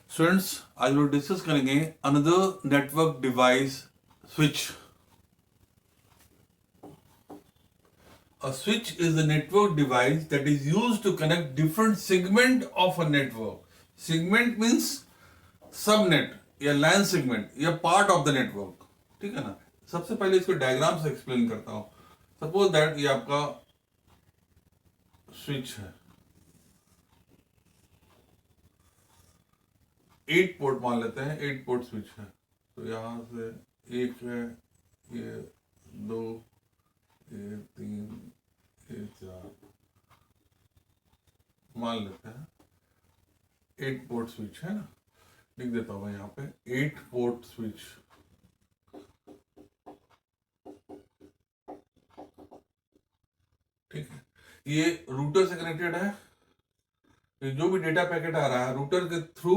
Students, आज लोग discuss करेंगे another network device switch. A switch is a network device that is used to connect different segment of a network. Segment means subnet या लैन segment या part of the network. ठीक है ना. सबसे पहले इसको डायग्राम से एक्सप्लेन करता हूं. सपोज दैट ये आपका स्विच है, 8 पोर्ट मान लेते हैं, 8 पोर्ट स्विच है. तो यहां से एक है, ये दो, ये तीन, ये चार मान लेते हैं. 8 पोर्ट स्विच है ना. लिख देता हूं मैं यहाँ पे 8 पोर्ट स्विच. ठीक है. ये रूटर से कनेक्टेड है. ये जो भी डेटा पैकेट आ रहा है रूटर के थ्रू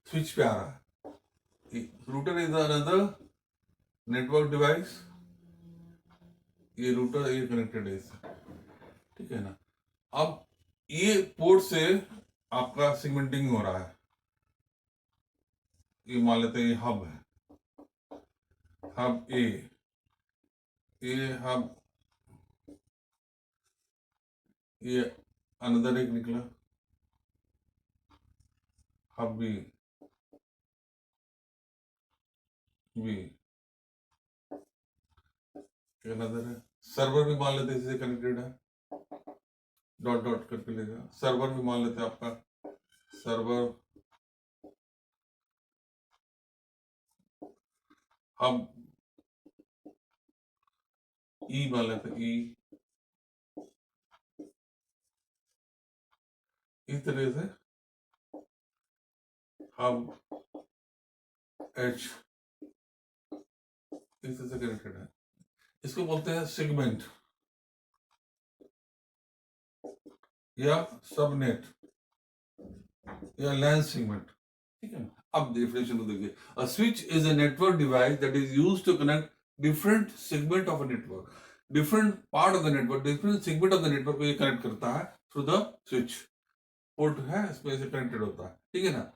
स्विच पे आ रहा है. Router is another network device. ये रूटर ये कनेक्टेड है इससे. ठीक है ना. अब ये पोर्ट से आपका सेगमेंटिंग हो रहा है. ये मान लेते हैं ये हब है, हब ए, ये हब, ये अनदर एक निकला हब बी, बी अनदर है. सर्वर भी मान लेते हैं इससे कनेक्टेड है, डॉट डॉट करके लेगा. सर्वर भी मान लेते हैं आपका सर्वर, हब ई मान लेते हैं ई. इस तरह से हब एच इस तरह से कनेक्टेड है. इसको बोलते हैं सेगमेंट या सबनेट या लैन सेगमेंट. ठीक है. अब डेफिनेशन को देखिए. A switch is a network device that is used to connect different segment of a network. Different part of the network, different segment of the network को ये कनेक्ट करता है थ्रू द स्विच. पोर्ट है इसमें से connected होता है. ठीक है ना.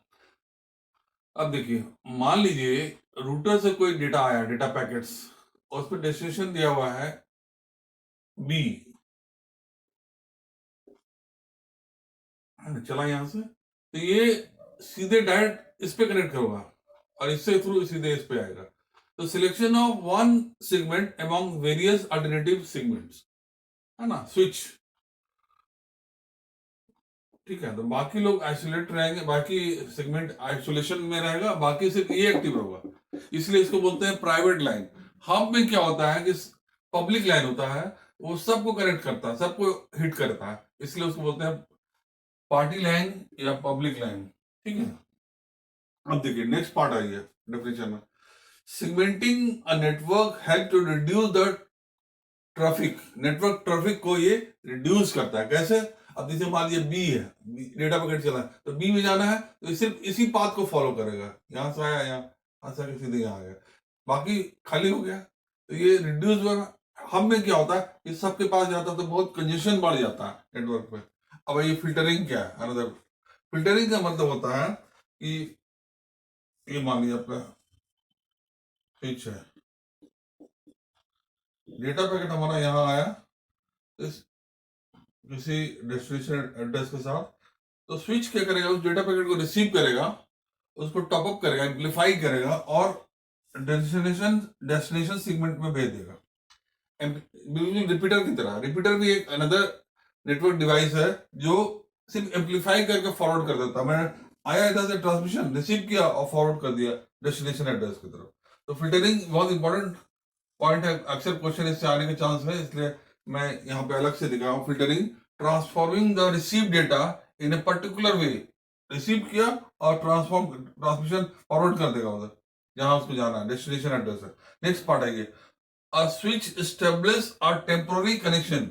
अब देखिए, मान लीजिए रूटर से कोई डेटा आया, डेटा पैकेट्स, और उस पर डेस्टिनेशन दिया हुआ है बी. चला यहां से, तो ये सीधे डायरेक्ट इस पे कनेक्ट होगा और इससे थ्रू सीधे इस पे आएगा. तो selection of one segment among various alternative segments है ना, स्विच. ठीक है. तो बाकी लोग आइसोलेट रहेंगे, बाकी सेगमेंट आइसोलेशन में रहेगा, बाकी सिर्फ ये एक्टिव होगा. इसलिए इसको बोलते हैं प्राइवेट लाइन. हब में क्या होता है कि पब्लिक लाइन होता है, वो सबको कनेक्ट करता है, सबको हिट करता है, इसलिए उसको बोलते हैं पार्टी लाइन या पब्लिक लाइन. ठीक है. अब देखिए नेक्स्ट पार्ट आई है डेफिनेशन में. Segmenting a network help to reduce the traffic. Network traffic को ये रिड्यूस करता है. कैसे? अब जैसे मान लीजिए बी है, डेटा पैकेट चला है, तो बी में जाना है तो सिर्फ इसी पाथ को फॉलो करेगा. यहां से आया, यहाँ से आके सीधे यहाँ आ गया, बाकी खाली हो गया. तो ये रिड्यूस हुआ. हम में क्या होता है, इस सबके पास जाता है तो बहुत कंजेशन बढ़ जाता है नेटवर्क पे. अब ये फिल्टरिंग क्या है? अनदर फिल्टरिंग का मतलब होता है कि ये मान लीजिए आपका स्विच है, डेटा पैकेट हमारा यहाँ आया इस किसी डेस्टिनेशन एड्रेस के साथ. तो स्विच क्या करेगा, उस डेटा पैकेट को रिसीव करेगा, उसको टॉप अप करेगा, एम्पलीफाई करेगा और डेस्टिनेशन सेगमेंट में भेज देगा. बिल्कुल रिपीटर की तरह. रिपीटर भी एक अनदर नेटवर्क डिवाइस है जो सिर्फ एम्पलीफाई करके फॉरवर्ड कर देता है. मैंने आया इधर से ट्रांसमिशन रिसीव किया और फॉरवर्ड कर दिया डेस्टिनेशन एड्रेस की तरफ. तो फिल्टरिंग बहुत इंपॉर्टेंट पॉइंट है. अक्सर क्वेश्चन इससे आने के चांस है, इसलिए मैं यहाँ पे अलग से दिखा हूँ. Filtering transforming the receive data in a particular way. Receive किया और ट्रांसमिशन फॉरवर्ड कर देगा उधर जहां उसको जाना है, डेस्टिनेशन एड्रेस है. नेक्स्ट पार्ट है ये. A switch establish a temporary connection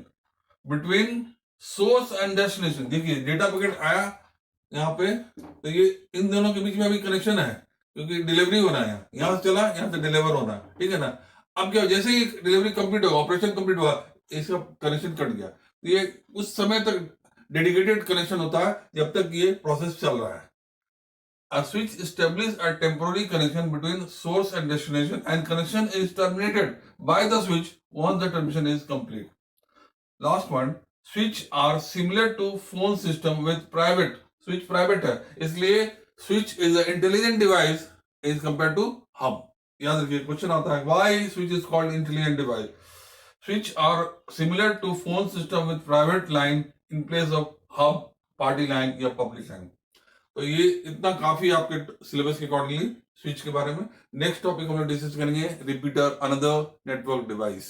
between source and destination. देखिए डेटा पैकेट आया यहाँ पे, तो ये इन दोनों के बीच में अभी कनेक्शन है क्योंकि डिलीवरी होना है. यहाँ से चला, यहाँ से डिलीवर होना है. ठीक है ना. अब क्या, जैसे ही डिलीवरी कंप्लीट होगा, ऑपरेशन कंप्लीट हुआ, इसका कनेक्शन कट गया. तो ये उस समय तक डेडिकेटेड कनेक्शन होता है जब तक ये प्रोसेस चल रहा है. A switch establishes a temporary connection between source and destination, and connection is terminated by the switch once the termination is complete. Last one, switch are similar to phone system with private. Switch private है, इसलिए switch is an intelligent device is compared to hub. याद रखिए, question आता है why switch is called intelligent device. Switch are similar to phone system with private line in place of hub, party line या public line. तो ये इतना काफी आपके सिलेबस के अकॉर्डिंगली स्विच के बारे में. नेक्स्ट टॉपिक हम लोग डिस्कस करेंगे रिपीटर, अनदर नेटवर्क डिवाइस.